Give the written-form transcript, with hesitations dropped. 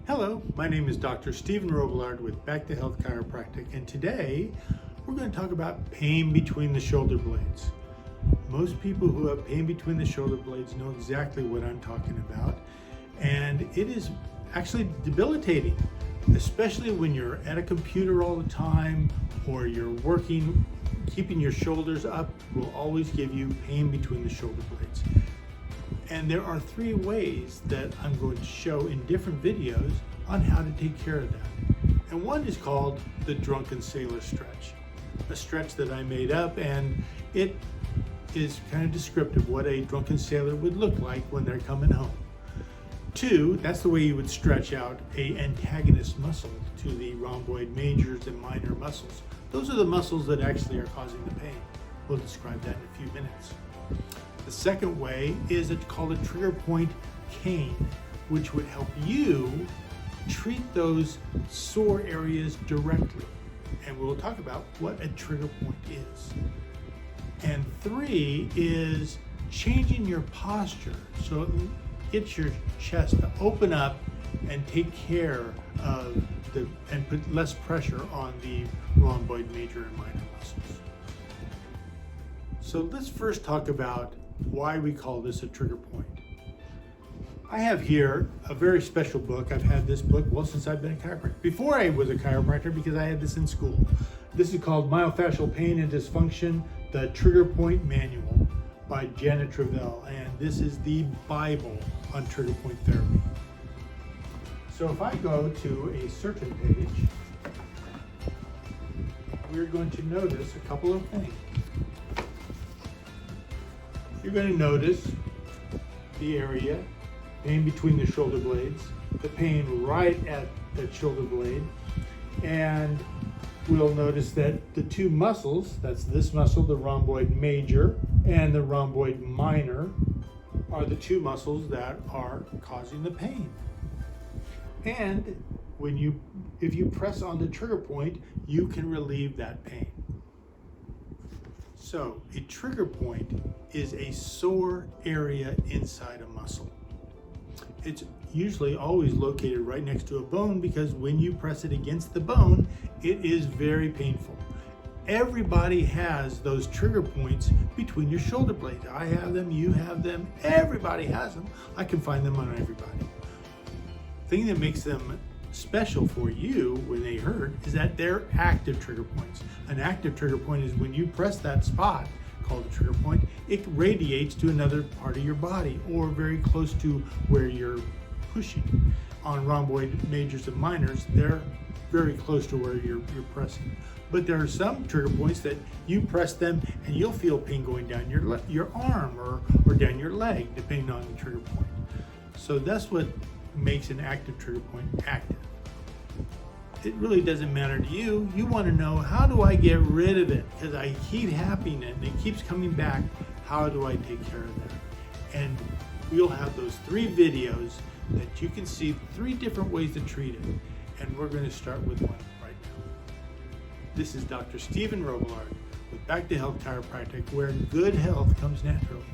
Hello, my name is Dr. Stephen Robillard with Back to Health Chiropractic, and today we're going to talk about pain between the shoulder blades. Most people who have pain between the shoulder blades know exactly what I'm talking about, and it is actually debilitating, especially when you're at a computer all the time or you're working. Keeping your shoulders up will always give you pain between the shoulder blades. And there are 3 ways that I'm going to show in different videos on how to take care of that. And one is called the drunken sailor stretch, a stretch that I made up, and it is kind of descriptive of what a drunken sailor would look like when they're coming home. 2, that's the way you would stretch out an antagonist muscle to the rhomboid majors and minor muscles. Those are the muscles that actually are causing the pain. We'll describe that in a few minutes. The second way is called a trigger point cane, which would help you treat those sore areas directly. And we'll talk about what a trigger point is. And 3 is changing your posture so it gets your chest to open up and take care of and put less pressure on the rhomboid major and minor muscles. So let's first talk about why we call this a trigger point. I have here a very special book. I've had this book, well, since I've been a chiropractor. Before I was a chiropractor, because I had this in school. This is called Myofascial Pain and Dysfunction, the Trigger Point Manual by Janet Travell. And this is the Bible on trigger point therapy. So if I go to a certain page, we're going to notice a couple of things. You're going to notice the area, pain between the shoulder blades, the pain right at that shoulder blade, and we'll notice that the 2 muscles, that's this muscle, the rhomboid major, and the rhomboid minor, are the 2 muscles that are causing the pain. And if you press on the trigger point, you can relieve that pain. So a trigger point is a sore area inside a muscle. It's usually always located right next to a bone because when you press it against the bone, it is very painful. Everybody has those trigger points between your shoulder blades. I have them, you have them, everybody has them. I can find them on everybody. The thing that makes them special for you when they hurt is that they're active trigger points. An active trigger point is when you press that spot called a trigger point, it radiates to another part of your body or very close to where you're pushing. On rhomboid majors and minors, they're very close to where you're pressing. But there are some trigger points that you press them and you'll feel pain going down your arm or down your leg, depending on the trigger point. So that's what makes an active trigger point active. It really doesn't matter to you. You want to know, how do I get rid of it? Because I keep having it and it keeps coming back. How do I take care of that? And we'll have those 3 videos that you can see 3 different ways to treat it. And we're going to start with one right now. This is Dr. Stephen Robillard with Back to Health Chiropractic, where good health comes naturally.